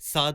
7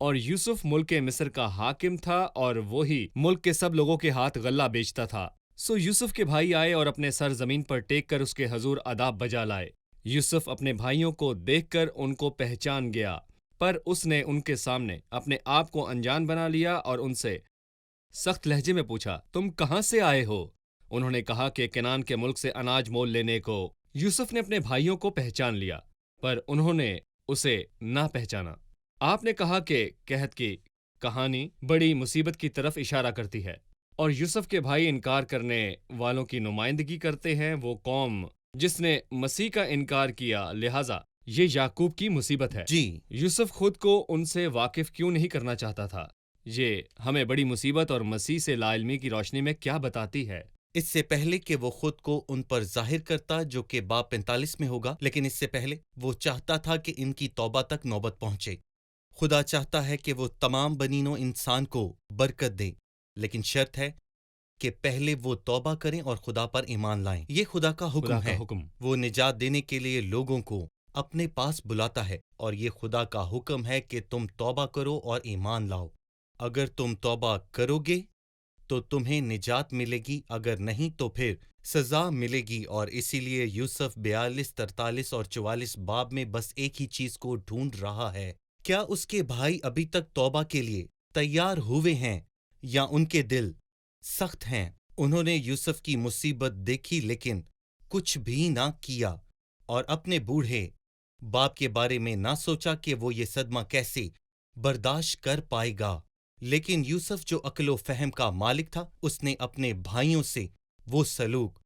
اور یوسف ملک مصر کا حاکم تھا اور وہی ملک کے سب لوگوں کے ہاتھ غلہ بیچتا تھا۔ سو یوسف کے بھائی آئے اور اپنے سر زمین پر ٹیک کر اس کے حضور اداب بجا لائے۔ یوسف اپنے بھائیوں کو دیکھ کر ان کو پہچان گیا، پر اس نے ان کے سامنے اپنے آپ کو انجان بنا لیا اور ان سے سخت لہجے میں پوچھا، تم کہاں سے آئے ہو؟ انہوں نے کہا کہ کنعان کے ملک سے اناج مول لینے کو۔ یوسف نے اپنے بھائیوں کو پہچان لیا، پر انہوں نے اسے نہ پہچانا۔ آپ نے کہا کہ قحط کی کہانی بڑی مصیبت کی طرف اشارہ کرتی ہے، اور یوسف کے بھائی انکار کرنے والوں کی نمائندگی کرتے ہیں، وہ قوم جس نے مسیح کا انکار کیا، لہٰذا یہ یعقوب کی مصیبت ہے۔ جی، یوسف خود کو ان سے واقف کیوں نہیں کرنا چاہتا تھا؟ یہ ہمیں بڑی مصیبت اور مسیح سے لا علمی کی روشنی میں کیا بتاتی ہے؟ اس سے پہلے کہ وہ خود کو ان پر ظاہر کرتا، جو کہ باب 45 میں ہوگا، لیکن اس سے پہلے وہ چاہتا تھا کہ ان کی توبہ تک نوبت پہنچے۔ خدا چاہتا ہے کہ وہ تمام بنی نوع انسان کو برکت دے، لیکن شرط ہے کہ پہلے وہ توبہ کریں اور خدا پر ایمان لائیں۔ یہ خدا کا خدا حکم کا ہے۔ حکم۔ وہ نجات دینے کے لیے لوگوں کو اپنے پاس بلاتا ہے، اور یہ خدا کا حکم ہے کہ تم توبہ کرو اور ایمان لاؤ۔ اگر تم توبہ کرو گے تو تمہیں نجات ملے گی، اگر نہیں تو پھر سزا ملے گی۔ اور اسی لیے یوسف 42، 43 اور 44 باب میں بس ایک ہی چیز کو ڈھونڈ رہا ہے۔ کیا اس کے بھائی ابھی تک توبہ کے لیے تیار ہوئے ہیں یا ان کے دل سخت ہیں؟ انہوں نے یوسف کی مصیبت دیکھی لیکن کچھ بھی نہ کیا، اور اپنے بوڑھے باپ کے بارے میں نہ سوچا کہ وہ یہ صدمہ کیسے برداشت کر پائے گا۔ لیکن یوسف جو عقل و فہم کا مالک تھا، اس نے اپنے بھائیوں سے وہ سلوک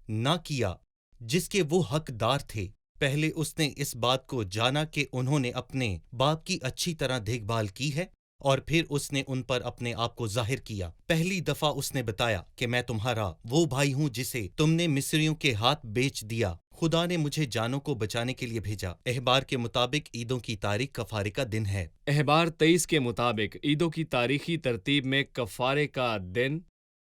نہ کیا جس کے وہ حقدار تھے۔ پہلے اس نے اس بات کو جانا کہ انہوں نے اپنے باپ کی اچھی طرح دیکھ بھال کی ہے، اور پھر اس نے ان پر اپنے آپ کو ظاہر کیا۔ پہلی دفعہ اس نے بتایا کہ میں تمہارا وہ بھائی ہوں جسے تم نے مصریوں کے ہاتھ بیچ دیا۔ خدا نے مجھے جانوں کو بچانے کے لیے بھیجا۔ احبار کے مطابق عیدوں کی تاریخ کفارے کا دن ہے۔ احبار 23 کے مطابق عیدوں کی تاریخی ترتیب میں کفارے کا دن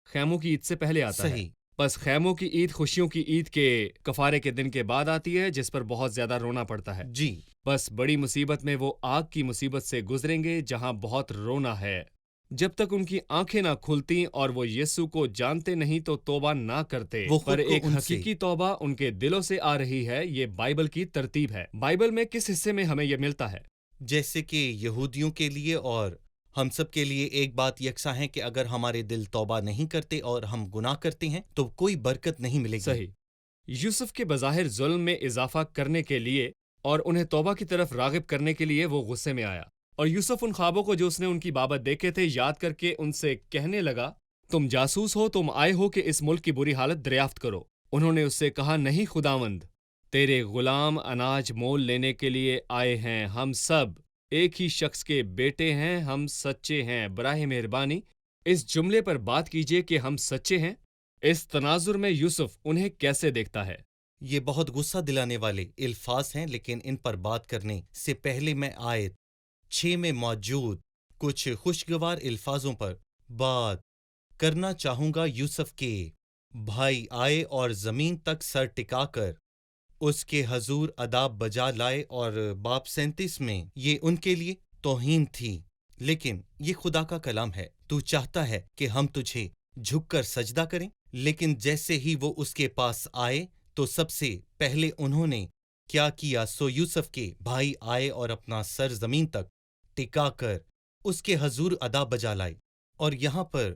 خیموں کی عید سے پہلے آتا ہے۔ صحیح۔ بس خیموں کی عید خوشیوں کی عید کے کفارے کے دن کے بعد آتی ہے، جس پر بہت زیادہ رونا پڑتا ہے۔ جی، بس بڑی مصیبت میں وہ آگ کی مصیبت سے گزریں گے جہاں بہت رونا ہے۔ جب تک ان کی آنکھیں نہ کھلتیں اور وہ یسوع کو جانتے نہیں تو توبہ نہ کرتے، وہ خود پر کو ایک ان سے حقیقی توبہ ان کے دلوں سے آ رہی ہے۔ یہ بائبل کی ترتیب ہے۔ بائبل میں کس حصے میں ہمیں یہ ملتا ہے؟ جیسے کہ یہودیوں کے لیے اور ہم سب کے لیے ایک بات یکساں ہے کہ اگر ہمارے دل توبہ نہیں کرتے اور ہم گناہ کرتے ہیں تو کوئی برکت نہیں ملے گی۔ صحیح۔ یوسف کے بظاہر ظلم میں اضافہ کرنے کے لیے اور انہیں توبہ کی طرف راغب کرنے کے لیے وہ غصے میں آیا، اور یوسف ان خوابوں کو جو اس نے ان کی بابت دیکھے تھے یاد کر کے ان سے کہنے لگا، تم جاسوس ہو، تم آئے ہو کہ اس ملک کی بری حالت دریافت کرو۔ انہوں نے اس سے کہا، نہیں خداوند، تیرے غلام اناج مول لینے کے لیے آئے ہیں، ہم سب ایک ہی شخص کے بیٹے ہیں، ہم سچے ہیں، براہ مہربانی اس جملے پر بات کیجیے کہ ہم سچے ہیں۔ اس تناظر میں یوسف انہیں کیسے دیکھتا ہے؟ یہ بہت غصہ دلانے والے الفاظ ہیں، لیکن ان پر بات کرنے سے پہلے میں آیت 6 میں موجود کچھ خوشگوار الفاظوں پر بات کرنا چاہوں گا۔ یوسف کے بھائی آئے اور زمین تک سر ٹکا کر اس کے حضور اداب بجا لائے، اور باب 37 میں یہ ان کے لیے توہین تھی، لیکن یہ خدا کا کلام ہے۔ تو چاہتا ہے کہ ہم تجھے جھک کر سجدہ کریں، لیکن جیسے ہی وہ اس کے پاس آئے تو سب سے پہلے انہوں نے کیا کیا؟ سو یوسف کے بھائی آئے اور اپنا سر زمین تک ٹکا کر اس کے حضور ادا بجا لائے۔ اور یہاں پر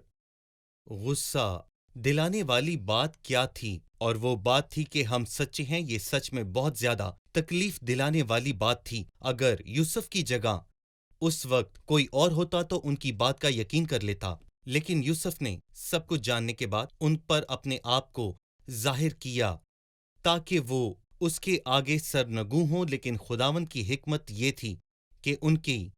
غصہ دلانے والی بات کیا تھی؟ اور وہ بات تھی کہ ہم سچے ہیں۔ یہ سچ میں بہت زیادہ تکلیف دلانے والی بات تھی۔ اگر یوسف کی جگہ اس وقت کوئی اور ہوتا تو ان کی بات کا یقین کر لیتا، لیکن یوسف نے سب کچھ جاننے کے بعد ان پر اپنے آپ کو ظاہر کیا تاکہ وہ اس کے آگے سرنگوں ہوں، لیکن خداوند کی حکمت یہ تھی کہ ان کی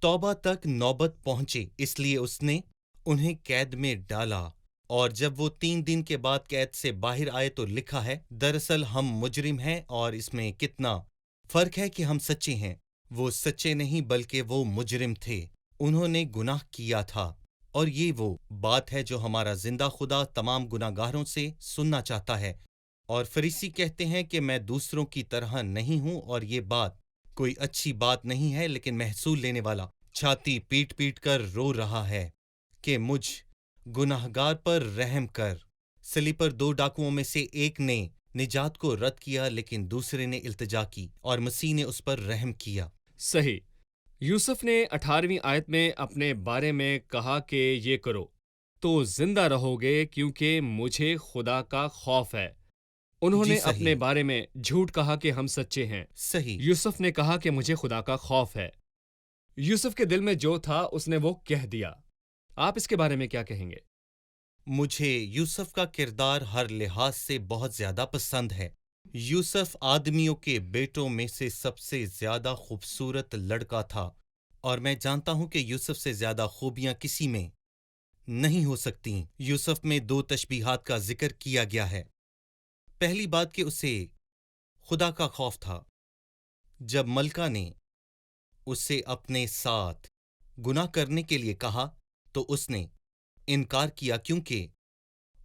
توبہ تک نوبت پہنچے، اس لیے اس نے انہیں قید میں ڈالا۔ اور جب وہ 3 دن کے بعد قید سے باہر آئے تو لکھا ہے، دراصل ہم مجرم ہیں، اور اس میں کتنا فرق ہے کہ ہم سچے ہیں۔ وہ سچے نہیں بلکہ وہ مجرم تھے، انہوں نے گناہ کیا تھا، اور یہ وہ بات ہے جو ہمارا زندہ خدا تمام گناہ گاروں سے سننا چاہتا ہے۔ اور فریسی کہتے ہیں کہ میں دوسروں کی طرح نہیں ہوں، اور یہ بات کوئی اچھی بات نہیں ہے، لیکن محصول لینے والا چھاتی پیٹ پیٹ کر رو رہا ہے کہ مجھ گناہگار پر رحم کر۔ سلیپ پر 2 ڈاکوؤں میں سے ایک نے نجات کو رد کیا لیکن دوسرے نے التجا کی اور مسیح نے اس پر رحم کیا۔ صحیح۔ یوسف نے 18ویں آیت میں اپنے بارے میں کہا کہ یہ کرو تو زندہ رہو گے کیونکہ مجھے خدا کا خوف ہے۔ انہوں جی نے صحیح۔ اپنے بارے میں جھوٹ کہا کہ ہم سچے ہیں۔ صحیح۔ یوسف نے کہا کہ مجھے خدا کا خوف ہے۔ یوسف کے دل میں جو تھا اس نے وہ کہہ دیا۔ آپ اس کے بارے میں کیا کہیں گے؟ مجھے یوسف کا کردار ہر لحاظ سے بہت زیادہ پسند ہے۔ یوسف آدمیوں کے بیٹوں میں سے سب سے زیادہ خوبصورت لڑکا تھا، اور میں جانتا ہوں کہ یوسف سے زیادہ خوبیاں کسی میں نہیں ہو سکتی۔ یوسف میں 2 تشبیہات کا ذکر کیا گیا ہے۔ پہلی بات کہ اسے خدا کا خوف تھا۔ جب ملکہ نے اسے اپنے ساتھ گناہ کرنے کے لیے کہا تو اس نے انکار کیا، کیونکہ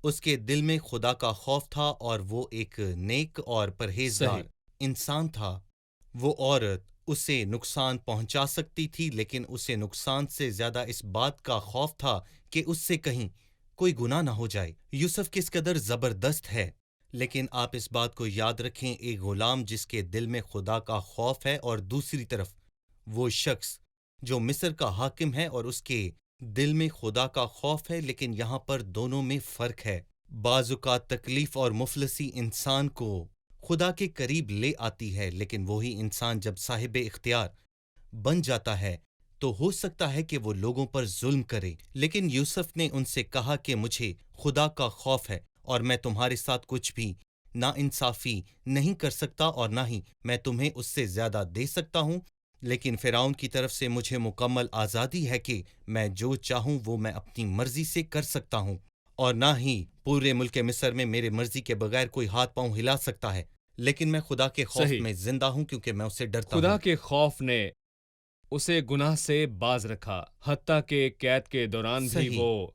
اس کے دل میں خدا کا خوف تھا اور وہ ایک نیک اور پرہیزگار صحیح۔ انسان تھا۔ وہ عورت اسے نقصان پہنچا سکتی تھی، لیکن اسے نقصان سے زیادہ اس بات کا خوف تھا کہ اس سے کہیں کوئی گناہ نہ ہو جائے۔ یوسف کس قدر زبردست ہے، لیکن آپ اس بات کو یاد رکھیں، ایک غلام جس کے دل میں خدا کا خوف ہے اور دوسری طرف وہ شخص جو مصر کا حاکم ہے اور اس کے دل میں خدا کا خوف ہے، لیکن یہاں پر دونوں میں فرق ہے۔ بعض اوقات تکلیف اور مفلسی انسان کو خدا کے قریب لے آتی ہے، لیکن وہی انسان جب صاحب اختیار بن جاتا ہے تو ہو سکتا ہے کہ وہ لوگوں پر ظلم کرے۔ لیکن یوسف نے ان سے کہا کہ مجھے خدا کا خوف ہے اور میں تمہارے ساتھ کچھ بھی ناانصافی نہیں کر سکتا اور نہ ہی میں تمہیں اس سے زیادہ دے سکتا ہوں، لیکن فرعون کی طرف سے مجھے مکمل آزادی ہے کہ میں جو چاہوں وہ میں اپنی مرضی سے کر سکتا ہوں، اور نہ ہی پورے ملک مصر میں میرے مرضی کے بغیر کوئی ہاتھ پاؤں ہلا سکتا ہے، لیکن میں خدا کے خوف صحیح۔ میں زندہ ہوں کیونکہ میں اسے ڈرتا خدا ہوں۔ کے خوف نے اسے گناہ سے باز رکھا، حتیٰ کہ قید کے دوران بھی صحیح۔ وہ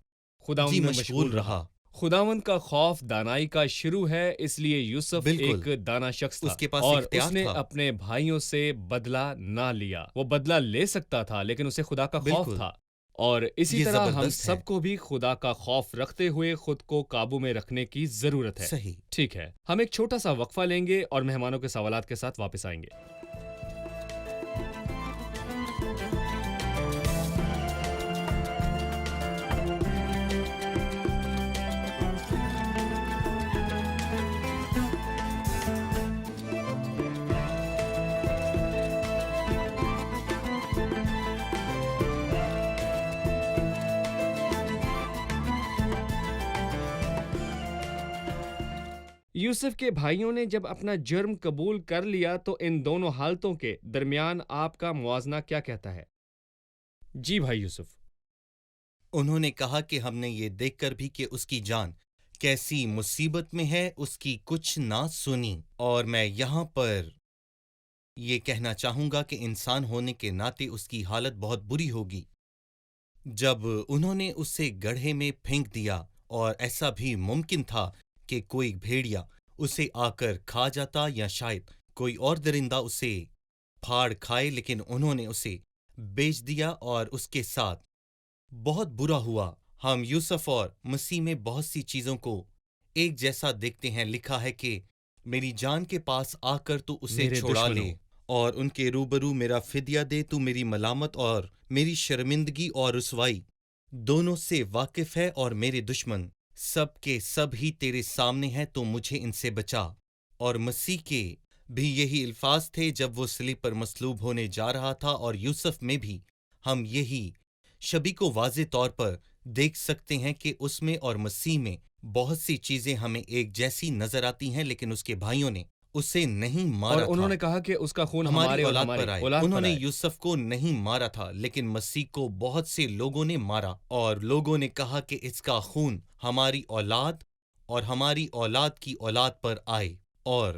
خداوند جی میں مشغول مشغول رہا۔ خداوند کا خوف دانائی کا شروع ہے، اس لیے یوسف بالکل۔ ایک دانا شخص تھا اس کے پاس اور اختیار اس نے تھا۔ اپنے بھائیوں سے بدلہ نہ لیا۔ وہ بدلہ لے سکتا تھا لیکن اسے خدا کا خوف بالکل۔ تھا، اور اسی یہ طرح ہم زبردست ہے۔ سب کو بھی خدا کا خوف رکھتے ہوئے خود کو قابو میں رکھنے کی ضرورت ہے۔ صحیح۔ ٹھیک ہے، ہم ایک چھوٹا سا وقفہ لیں گے اور مہمانوں کے سوالات کے ساتھ واپس آئیں گے۔ یوسف کے بھائیوں نے جب اپنا جرم قبول کر لیا تو ان دونوں حالتوں کے درمیان آپ کا موازنہ کیا کہتا ہے؟ جی بھائی یوسف۔ انہوں نے کہا کہ ہم نے یہ دیکھ کر بھی کہ اس کی جان کیسی مصیبت میں ہے، اس کی کچھ نہ سنی، اور میں یہاں پر یہ کہنا چاہوں گا کہ انسان ہونے کے ناطے اس کی حالت بہت بری ہوگی۔ جب انہوں نے اسے گڑھے میں پھینک دیا، اور ایسا بھی ممکن تھا کہ کوئی بھیڑیا اسے آ کر کھا جاتا یا شاید کوئی اور درندہ اسے پھاڑ کھائے، لیکن انہوں نے اسے بیچ دیا اور اس کے ساتھ بہت برا ہوا۔ ہم یوسف اور مسیح میں بہت سی چیزوں کو ایک جیسا دیکھتے ہیں۔ لکھا ہے کہ میری جان کے پاس آ کر تو اسے میرے چھڑا دشمنوں۔ لے اور ان کے روبرو میرا فدیہ دے۔ تو میری ملامت اور میری شرمندگی اور رسوائی دونوں سے واقف ہے، اور میرے دشمن سب کے سب ہی تیرے سامنے ہیں، تو مجھے ان سے بچا۔ اور مسیح کے بھی یہی الفاظ تھے جب وہ صلیب پر مصلوب ہونے جا رہا تھا، اور یوسف میں بھی ہم یہی شبیہ کو واضح طور پر دیکھ سکتے ہیں کہ اس میں اور مسیح میں بہت سی چیزیں ہمیں ایک جیسی نظر آتی ہیں، لیکن اس کے بھائیوں نے اسے نہیں مارا اور تھا۔ انہوں نے کہا کہ اس کا خون ہماری ہمارے اور اولاد ہماری پر آئے۔ اولاد انہوں پر نے آئے۔ یوسف کو نہیں مارا تھا، لیکن مسیح کو بہت سے لوگوں نے مارا، اور لوگوں نے کہا کہ اس کا خون ہماری اولاد اور ہماری اولاد کی اولاد پر آئے، اور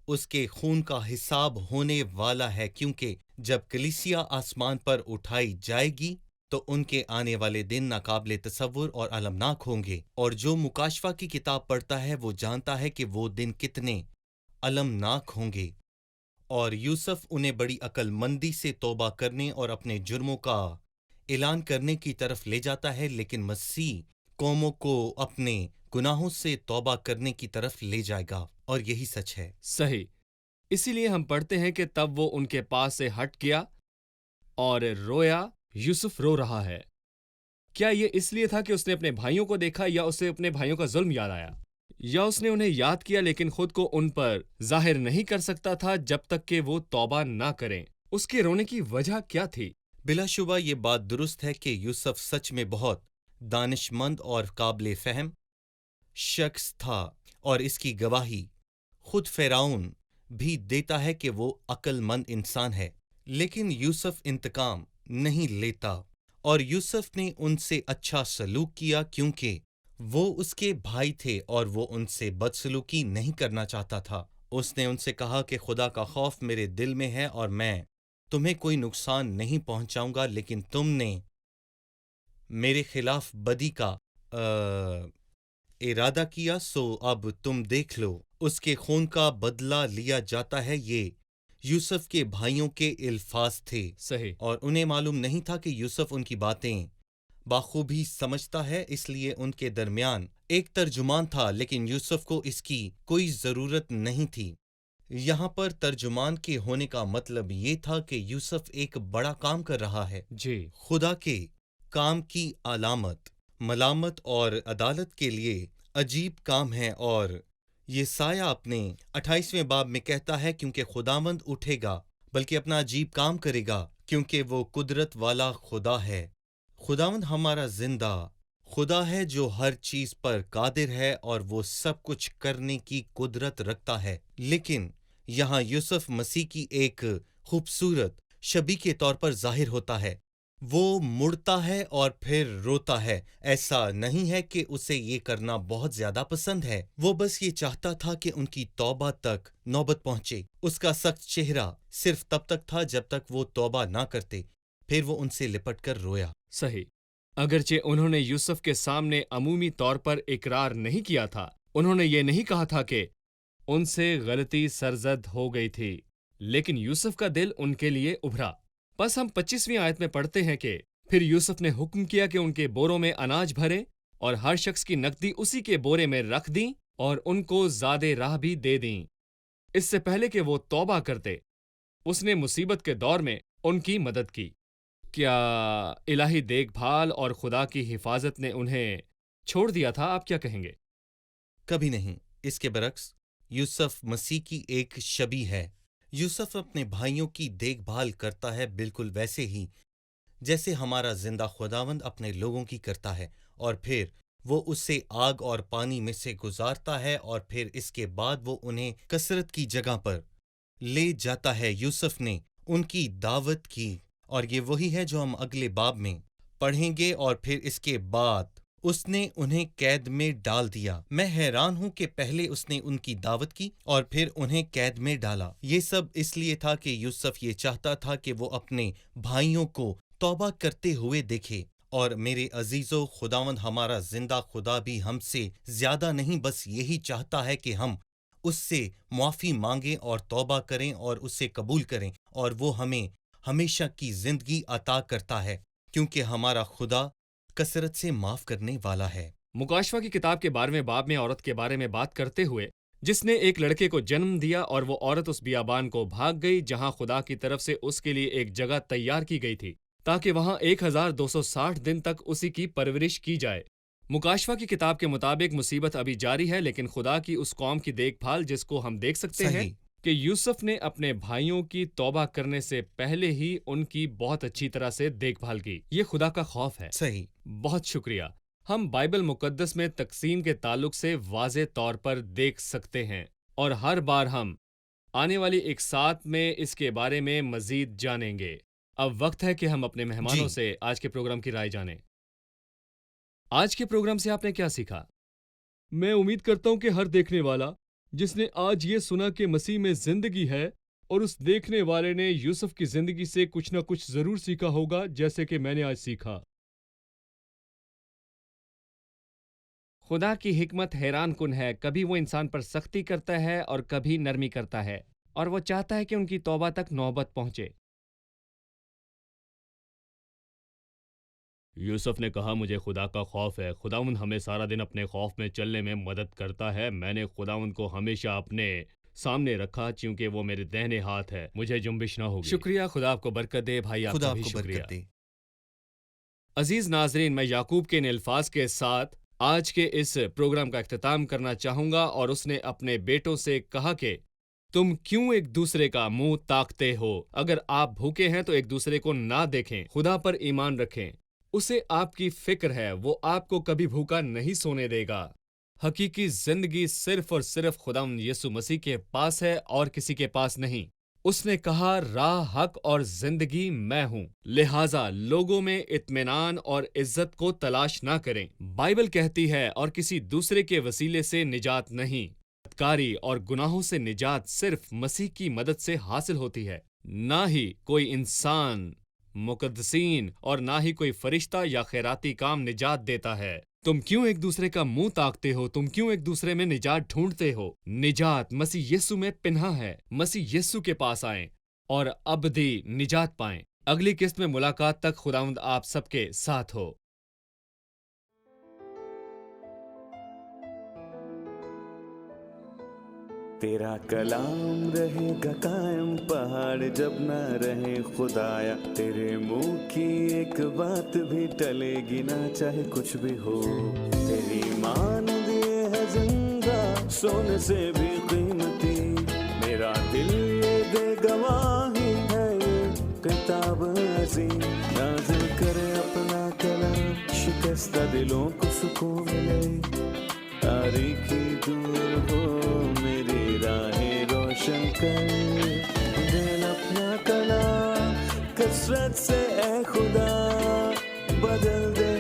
اس کے خون کا حساب ہونے والا ہے، کیونکہ جب کلیسیا آسمان پر اٹھائی جائے گی تو ان کے آنے والے دن ناقابل تصور اور المناک ہوں گے، اور جو مکاشفہ کی کتاب پڑھتا ہے وہ جانتا ہے کہ وہ دن کتنے المناک ہوں گے۔ اور یوسف انہیں بڑی عقل مندی سے توبہ کرنے اور اپنے جرموں کا اعلان کرنے کی طرف لے جاتا ہے، لیکن مسیح قوموں کو اپنے گناہوں سے توبہ کرنے کی طرف لے جائے گا، اور یہی سچ ہے۔ صحیح۔ اسی لیے ہم پڑھتے ہیں کہ تب وہ ان کے پاس سے ہٹ گیا اور رویا۔ یوسف رو رہا ہے۔ کیا یہ اس لیے تھا کہ اس نے اپنے بھائیوں کو دیکھا، یا اسے اپنے بھائیوں کا ظلم یاد آیا، یا اس نے انہیں یاد کیا لیکن خود کو ان پر ظاہر نہیں کر سکتا تھا جب تک کہ وہ توبہ نہ کریں؟ اس کے رونے کی وجہ کیا تھی؟ بلا شبہ یہ بات درست ہے کہ یوسف سچ میں بہت دانش مند اور قابل فہم شخص تھا، اور اس کی گواہی خود فرعون بھی دیتا ہے کہ وہ عقل مند انسان ہے۔ لیکن یوسف انتقام نہیں لیتا، اور یوسف نے ان سے اچھا سلوک کیا کیونکہ وہ اس کے بھائی تھے اور وہ ان سے بدسلوکی نہیں کرنا چاہتا تھا۔ اس نے ان سے کہا کہ خدا کا خوف میرے دل میں ہے اور میں تمہیں کوئی نقصان نہیں پہنچاؤں گا، لیکن تم نے میرے خلاف بدی کا ارادہ کیا، سو اب تم دیکھ لو اس کے خون کا بدلہ لیا جاتا ہے۔ یہ یوسف کے بھائیوں کے الفاظ تھے، صحیح۔ اور انہیں معلوم نہیں تھا کہ یوسف ان کی باتیں بخوبی سمجھتا ہے، اس لیے ان کے درمیان ایک ترجمان تھا، لیکن یوسف کو اس کی کوئی ضرورت نہیں تھی۔ یہاں پر ترجمان کے ہونے کا مطلب یہ تھا کہ یوسف ایک بڑا کام کر رہا ہے، جی، خدا کے کام کی علامت، ملامت اور عدالت کے لیے عجیب کام ہے، اور یہ سایہ اپنے 28ویں باب میں کہتا ہے کیونکہ خداوند اٹھے گا بلکہ اپنا عجیب کام کرے گا، کیونکہ وہ قدرت والا خدا ہے۔ خداوند ہمارا زندہ خدا ہے جو ہر چیز پر قادر ہے اور وہ سب کچھ کرنے کی قدرت رکھتا ہے۔ لیکن یہاں یوسف مسیح کی ایک خوبصورت شبیہ کے طور پر ظاہر ہوتا ہے۔ وہ مڑتا ہے اور پھر روتا ہے۔ ایسا نہیں ہے کہ اسے یہ کرنا بہت زیادہ پسند ہے، وہ بس یہ چاہتا تھا کہ ان کی توبہ تک نوبت پہنچے۔ اس کا سخت چہرہ صرف تب تک تھا جب تک وہ توبہ نہ کرتے، پھر وہ ان سے لپٹ کر رویا۔ صحیح۔ اگرچہ انہوں نے یوسف کے سامنے عمومی طور پر اقرار نہیں کیا تھا، انہوں نے یہ نہیں کہا تھا کہ ان سے غلطی سرزد ہو گئی تھی، لیکن یوسف کا دل ان کے لیے ابھرا۔ بس ہم 25ویں آیت میں پڑھتے ہیں کہ پھر یوسف نے حکم کیا کہ ان کے بوروں میں اناج بھرے اور ہر شخص کی نقدی اسی کے بورے میں رکھ دیں اور ان کو زیادہ راہ بھی دے دیں۔ اس سے پہلے کہ وہ توبہ کرتے، اس نے مصیبت کے دور میں ان کی مدد کی۔ کیا الہی دیکھ بھال اور خدا کی حفاظت نے انہیں چھوڑ دیا تھا؟ آپ کیا کہیں گے؟ کبھی نہیں، اس کے برعکس یوسف مسیح کی ایک شبیہ ہے۔ یوسف اپنے بھائیوں کی دیکھ بھال کرتا ہے بالکل ویسے ہی جیسے ہمارا زندہ خداوند اپنے لوگوں کی کرتا ہے، اور پھر وہ اسے آگ اور پانی میں سے گزارتا ہے، اور پھر اس کے بعد وہ انہیں کثرت کی جگہ پر لے جاتا ہے۔ یوسف نے ان کی دعوت کی، اور یہ وہی ہے جو ہم اگلے باب میں پڑھیں گے، اور پھر اس کے بعد اس نے انہیں قید میں ڈال دیا۔ میں حیران ہوں کہ پہلے اس نے ان کی دعوت کی اور پھر انہیں قید میں ڈالا۔ یہ سب اس لیے تھا کہ یوسف یہ چاہتا تھا کہ وہ اپنے بھائیوں کو توبہ کرتے ہوئے دیکھے۔ اور میرے عزیزو، خداوند ہمارا زندہ خدا بھی ہم سے زیادہ نہیں بس یہی چاہتا ہے کہ ہم اس سے معافی مانگیں اور توبہ کریں اور اسے قبول کریں، اور وہ ہمیں ہمیشہ کی زندگی عطا کرتا ہے، کیونکہ ہمارا خدا کثرت سے معاف کرنے والا ہے۔ مکاشفہ کی کتاب کے 12ویں باب میں عورت کے بارے میں بات کرتے ہوئے، جس نے ایک لڑکے کو جنم دیا، اور وہ عورت اس بیابان کو بھاگ گئی جہاں خدا کی طرف سے اس کے لیے ایک جگہ تیار کی گئی تھی تاکہ وہاں 1260 دن تک اسی کی پرورش کی جائے۔ مکاشفہ کی کتاب کے مطابق مصیبت ابھی جاری ہے، لیکن خدا کی اس قوم کی دیکھ بھال جس کو ہم دیکھ سکتے ہیں صحیح۔ کہ یوسف نے اپنے بھائیوں کی توبہ کرنے سے پہلے ہی ان کی بہت اچھی طرح سے دیکھ بھال کی۔ یہ خدا کا خوف ہے۔ صحیح۔ بہت شکریہ۔ ہم بائبل مقدس میں تقسیم کے تعلق سے واضح طور پر دیکھ سکتے ہیں، اور ہر بار ہم آنے والی ایک ساتھ میں اس کے بارے میں مزید جانیں گے۔ اب وقت ہے کہ ہم اپنے مہمانوں سے آج کے پروگرام کی رائے جانیں۔ آج کے پروگرام سے آپ نے کیا سیکھا؟ میں امید کرتا ہوں کہ ہر دیکھنے والا جس نے آج یہ سنا کہ مسیح میں زندگی ہے، اور اس دیکھنے والے نے یوسف کی زندگی سے کچھ نہ کچھ ضرور سیکھا ہوگا، جیسے کہ میں نے آج سیکھا۔ خدا کی حکمت حیران کن ہے، کبھی وہ انسان پر سختی کرتا ہے اور کبھی نرمی کرتا ہے، اور وہ چاہتا ہے کہ ان کی توبہ تک نوبت پہنچے۔ یوسف نے کہا مجھے خدا کا خوف ہے، خداوند ہمیں سارا دن اپنے خوف میں چلنے میں مدد کرتا ہے، میں نے خداوند کو ہمیشہ اپنے سامنے رکھا چونکہ وہ میرے دہنے ہاتھ ہے، مجھے جنبش نہ ہوگی۔ شکریہ، خدا آپ کو برکت دے بھائی، آپ خدا کا آپ بھی کو شکریہ۔ برکت دے۔ عزیز ناظرین، میں یعقوب کے ان الفاظ کے ساتھ آج کے اس پروگرام کا اختتام کرنا چاہوں گا، اور اس نے اپنے بیٹوں سے کہا کہ تم کیوں ایک دوسرے کا منہ تاکتے ہو؟ اگر آپ بھوکے ہیں تو ایک دوسرے کو نہ دیکھیں، خدا پر ایمان رکھیں، اسے آپ کی فکر ہے، وہ آپ کو کبھی بھوکا نہیں سونے دے گا۔ حقیقی زندگی صرف اور صرف خداوند یسوع مسیح کے پاس ہے اور کسی کے پاس نہیں۔ اس نے کہا راہ، حق اور زندگی میں ہوں، لہٰذا لوگوں میں اطمینان اور عزت کو تلاش نہ کریں۔ بائبل کہتی ہے اور کسی دوسرے کے وسیلے سے نجات نہیں، بدکاری اور گناہوں سے نجات صرف مسیح کی مدد سے حاصل ہوتی ہے، نہ ہی کوئی انسان، مقدسین اور نہ ہی کوئی فرشتہ یا خیراتی کام نجات دیتا ہے۔ تم کیوں ایک دوسرے کا منہ تاکتے ہو؟ تم کیوں ایک دوسرے میں نجات ڈھونڈتے ہو؟ نجات مسیح یسوع میں پنہا ہے۔ مسیح یسوع کے پاس آئیں اور ابدی نجات پائیں۔ اگلی قسط میں ملاقات تک خداوند آپ سب کے ساتھ ہو۔ تیرا کلام رہے گا قائم، پہاڑ جب نہ رہے خدایا، تیرے منہ کی ایک بات بھی ٹلے گی نہ، چاہے کچھ بھی ہو۔ تیری مانند یہ ہے زندہ، سونے سے بھی قیمتی، میرا دل یہ دے گواہی ہے، یہ کتاب عظیم نازل کرے اپنا کلام، شکستہ دلوں کو سکون ملے، تاریکی دور ہو میری راہیں روشن کر، دل اپنا کلام کثرت سے اے خدا بدل دے،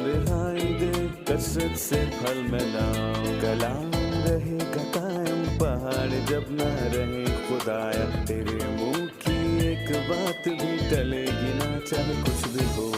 رہائی دے کثرت سے پھل ملاؤ۔ کلام رہے گا قائم، پہاڑ جب نہ رہے خدایا، تیرے منہ کی ایک بات بھی ٹلے گی نہ، چاہے کچھ بھی ہو۔